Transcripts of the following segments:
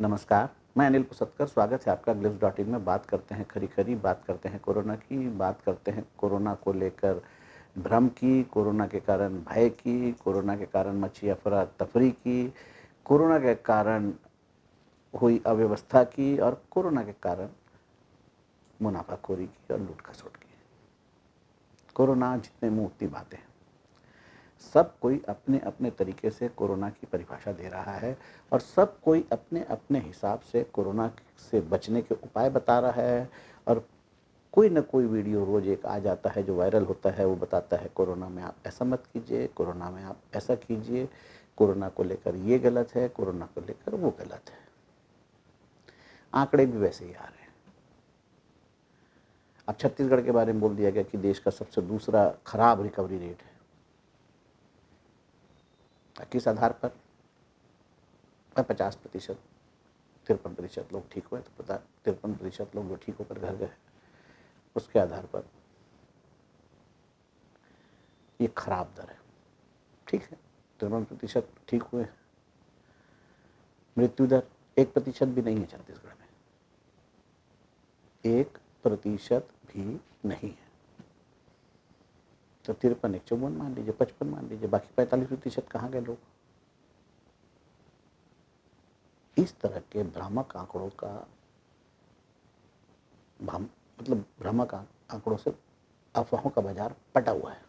नमस्कार, मैं अनिल पुसतकर। स्वागत है आपका ग्लिम्स.इन में। बात करते हैं खरी-खरी, बात करते हैं कोरोना की, बात करते हैं कोरोना को लेकर भ्रम की, कोरोना के कारण भय की, कोरोना के कारण मची अफरा-तफरी की, कोरोना के कारण हुई अव्यवस्था की और कोरोना के कारण मुनाफाखोरी की और लूट-खसोट की। कोरोना जितने मुँह उतनी बातें हैं। सब कोई अपने-अपने तरीके से कोरोना की परिभाषा दे रहा है और सब कोई अपने-अपने हिसाब से कोरोना से बचने के उपाय बता रहा है और कोई न कोई वीडियो रोज़ एक आ जाता है जो वायरल होता है। वो बताता है कोरोना में आप ऐसा मत कीजिए, कोरोना में आप ऐसा कीजिए, कोरोना को लेकर ये गलत है, कोरोना को लेकर वो गलत है। आंकड़े भी वैसे ही आ रहे हैं। अब छत्तीसगढ़ के बारे में बोल दिया गया कि देश का सबसे दूसरा खराब रिकवरी रेट है। किस आधार पर? 50%, 53% लोग ठीक हुए, तो 53% लोग जो ठीक होकर घर गए, उसके आधार पर ये खराब दर है। ठीक है, 53% ठीक हुए। मृत्यु दर 1% भी नहीं है छत्तीसगढ़ में, 1% भी नहीं है। तो 53, 54 मान लीजिए, 55 मान लीजिए, बाकी 45% कहाँ गए लोग? इस तरह के भ्रामक आंकड़ों का भ्रामक आंकड़ों से अफवाहों का बाजार पटा हुआ है।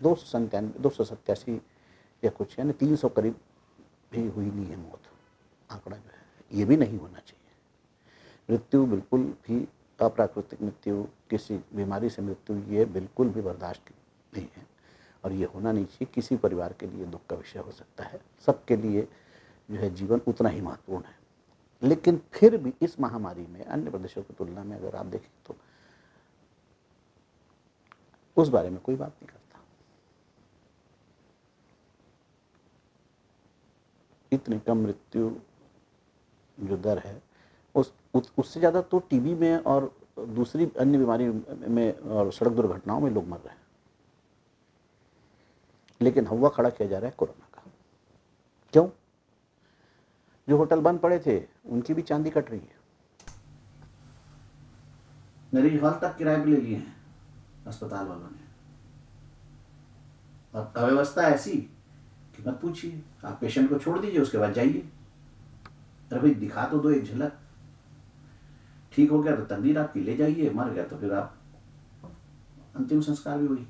287 या कुछ, यानी 300 करीब भी हुई नहीं है मौत। आंकड़ा जो है ये भी नहीं होना चाहिए। मृत्यु बिल्कुल भी, अप्राकृतिक मृत्यु, किसी बीमारी से मृत्यु, ये बिल्कुल भी बर्दाश्त नहीं है और ये होना नहीं चाहिए। किसी परिवार के लिए दुख का विषय हो सकता है, सबके लिए जो है जीवन उतना ही महत्वपूर्ण है। लेकिन फिर भी इस महामारी में अन्य प्रदेशों की तुलना में अगर आप देखें तो उस बारे में कोई बात नहीं करता। इतनी कम मृत्यु जो दर है, उससे ज़्यादा तो टीबी में और दूसरी अन्य बीमारी में और सड़क दुर्घटनाओं में लोग मर रहे हैं। लेकिन हवा खड़ा किया जा रहा है कोरोना का। क्यों? जो होटल बंद पड़े थे उनकी भी चांदी कट रही है। मरीज हॉल तक किराए पे ले लिए हैं अस्पताल वालों ने, और अव्यवस्था ऐसी कि मत पूछिए। आप पेशेंट को छोड़ दीजिए, उसके बाद जाइए। अरे भाई दिखा तो दो एक झलक। ठीक हो गया तो तकदीर आपकी, ले जाइए। मर गया तो फिर आप अंतिम संस्कार भी हुई।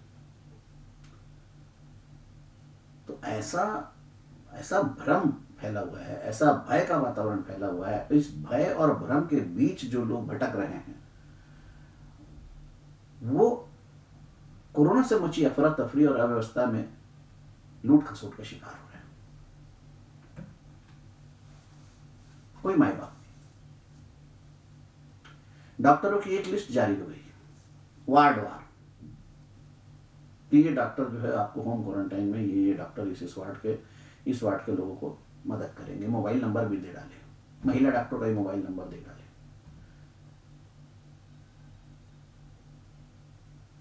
तो ऐसा भ्रम फैला हुआ है, ऐसा भय का वातावरण फैला हुआ है। इस भय और भ्रम के बीच जो लोग भटक रहे हैं वो कोरोना से मची अफरा तफरी और अव्यवस्था में लूट खसोट का शिकार हो रहे हैं। कोई माय बाप नहीं। डॉक्टरों की एक लिस्ट जारी हो गई वार्डवार कि ये डॉक्टर जो है आपको होम क्वारंटाइन में, ये डॉक्टर इस वार्ड के लोगों को मदद करेंगे। मोबाइल नंबर भी दे डाले, महिला डॉक्टर का ही मोबाइल नंबर दे डाले।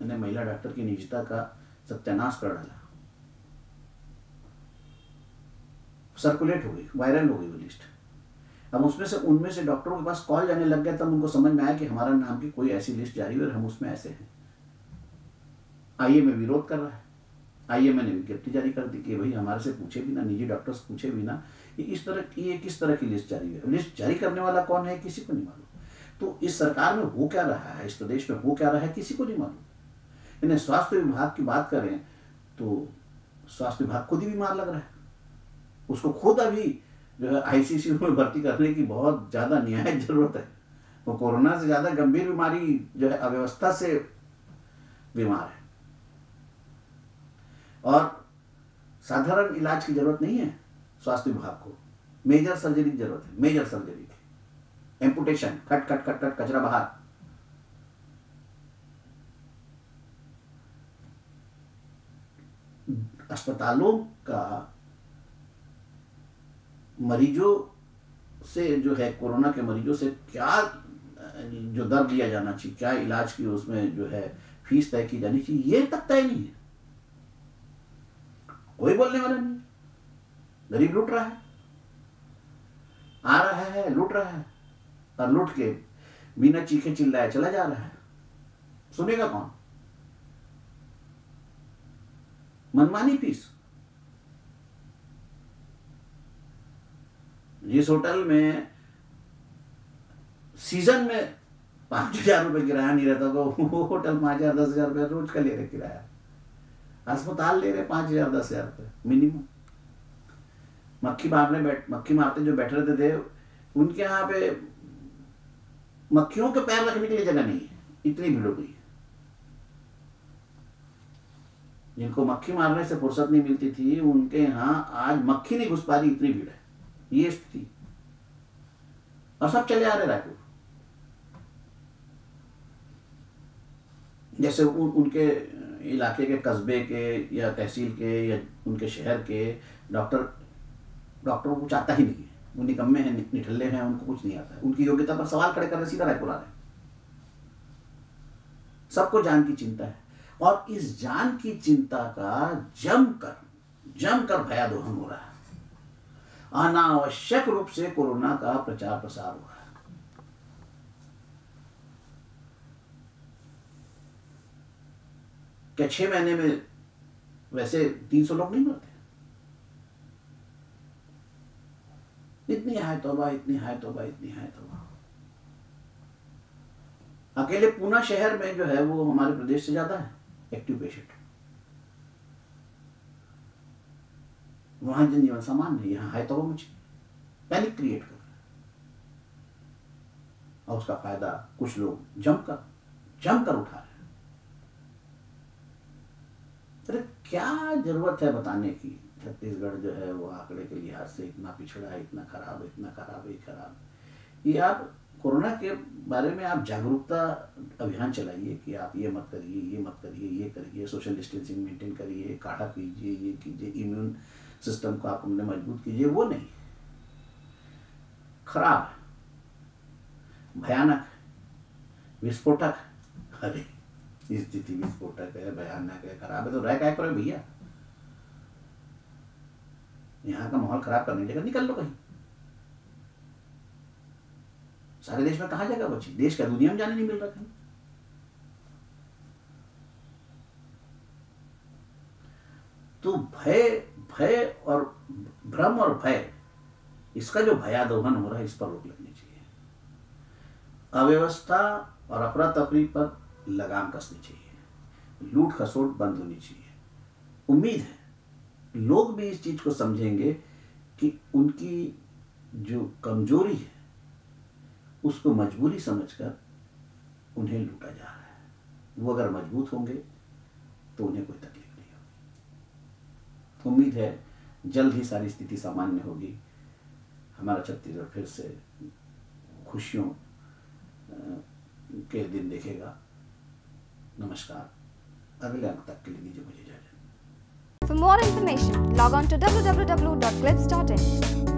मैंने महिला डॉक्टर की निजता का सत्यानाश कर डाला। सर्कुलेट हो गई, वायरल हो गई वो लिस्ट। अब उनमें से डॉक्टरों के पास कॉल जाने लग गया, तब उनको समझ में आया कि हमारा नाम की कोई ऐसी लिस्ट जारी हुई और हम उसमें ऐसे हैं। आईएमए विरोध कर रहा है। आईएमए ने विज्ञप्ति जारी कर दी कि भाई हमारे से पूछे बिना, निजी डॉक्टर्स पूछे बिना ये किस तरह की लिस्ट जारी है। लिस्ट जारी करने वाला कौन है किसी को नहीं मालूम। तो इस सरकार में हो क्या रहा है, इस प्रदेश में हो क्या रहा है, किसी को नहीं मालूम। इन्हें स्वास्थ्य विभाग की बात करें तो स्वास्थ्य विभाग खुद ही बीमार लग रहा है। उसको खुद अभी जो है आईसीयू में भर्ती करने की बहुत ज्यादा न्याय जरूरत है। वो कोरोना से ज्यादा गंभीर बीमारी जो है अव्यवस्था से बीमार है और साधारण इलाज की जरूरत नहीं है। स्वास्थ्य विभाग को मेजर सर्जरी की जरूरत है, मेजर सर्जरी की, amputation, cut cut cut cut कचरा बाहर। अस्पतालों का मरीजों से जो है, कोरोना के मरीजों से क्या जो दर दिया जाना चाहिए, क्या इलाज की उसमें जो है फीस तय की जानी चाहिए, ये तक तय नहीं है। कोई बोलने वाला नहीं। गरीब लूट रहा है, आ रहा है, लूट रहा है, और लूट के बिना चीखे चिल्लाए चला जा रहा है। सुनेगा कौन? मनमानी फीस। जिस होटल में सीजन में 5,000 रुपये किराया नहीं रहता, तो वो होटल 5,000 10,000 रुपये रोज का ले रहे किराया। अस्पताल ले रहे 5,000 10,000 रुपये मिनिमम। मक्खी मारते जो बैठे रहते थे, उनके यहाँ पे मक्खियों के पैर रखने के लिए जगह नहीं है, इतनी भीड़ हो गई है। जिनको मक्खी मारने से फुर्सत नहीं मिलती थी, उनके यहाँ आज मक्खी नहीं घुस पा रही, इतनी भीड़ है। ये स्थिति, और सब चले आ रहे रायपुर। जैसे उनके इलाके के, कस्बे के या तहसील के या उनके शहर के डॉक्टरों को कुछ आता ही नहीं है, वो निकम्मे हैं, निठल्ले हैं, उनको कुछ नहीं आता है। उनकी योग्यता पर सवाल खड़े करने सीधा रायपुर आ रहे हैं। सबको जान की चिंता है, और इस जान की चिंता का जमकर भयादोहन हो रहा है। अनावश्यक रूप से कोरोना का प्रचार प्रसार हो रहा है। क्या 6 महीने में वैसे 300 लोग नहीं मरते? इतनी हाय तौबा, इतनी हाय तौबा, इतनी हाय तौबा। अकेले पूना शहर में जो है वो हमारे प्रदेश से ज्यादा है एक्टिव पेशेंट। वहां जनजीवन सामान्य है, यहाँ हाय तौबा मुझे पैनिक क्रिएट कर रहा है, और उसका फायदा कुछ लोग जमकर उठा रहे हैं। अरे क्या जरूरत है बताने की? छत्तीसगढ़ जो है वो आंकड़े के लिहाज से इतना पिछड़ा है, इतना खराब है, इतना खराब है, खराब। ये आप कोरोना के बारे में आप जागरूकता अभियान चलाइए कि आप ये मत करिए, ये मत करिए, ये करिए, सोशल डिस्टेंसिंग मेंटेन करिए, काढ़ा पीजिए, ये कीजिए, इम्यून सिस्टम को आप अपने मजबूत कीजिए। वो नहीं, खराब है, भयानक है, विस्फोटक। अरे स्थिति विस्फोटक है, भयानक है, खराब है, तो रह क्या करो भैया? यहाँ का माहौल खराब करने की जगह निकल लो कहीं। सारे देश में कहाँ जगह बची? देश का दुनिया में जाने नहीं मिल रहा कहीं। तो भय और भ्रम और भय, इसका जो भयादोहन हो रहा है, इस पर रोक लगनी चाहिए। अव्यवस्था और अफरा तफरी पर लगाम कसनी चाहिए, लूट खसोट बंद होनी चाहिए। उम्मीद है लोग भी इस चीज को समझेंगे कि उनकी जो कमजोरी है उसको मजबूरी समझकर उन्हें लूटा जा रहा है। वो अगर मजबूत होंगे तो उन्हें कोई तकलीफ नहीं होगी। उम्मीद है जल्द ही सारी स्थिति सामान्य होगी, हमारा छत्तीसगढ़ फिर से खुशियों के दिन देखेगा। नमस्कार, अगले अंक तक के लिए दीजिए मुझे इजाजत। For more information, log on to www.clips.in.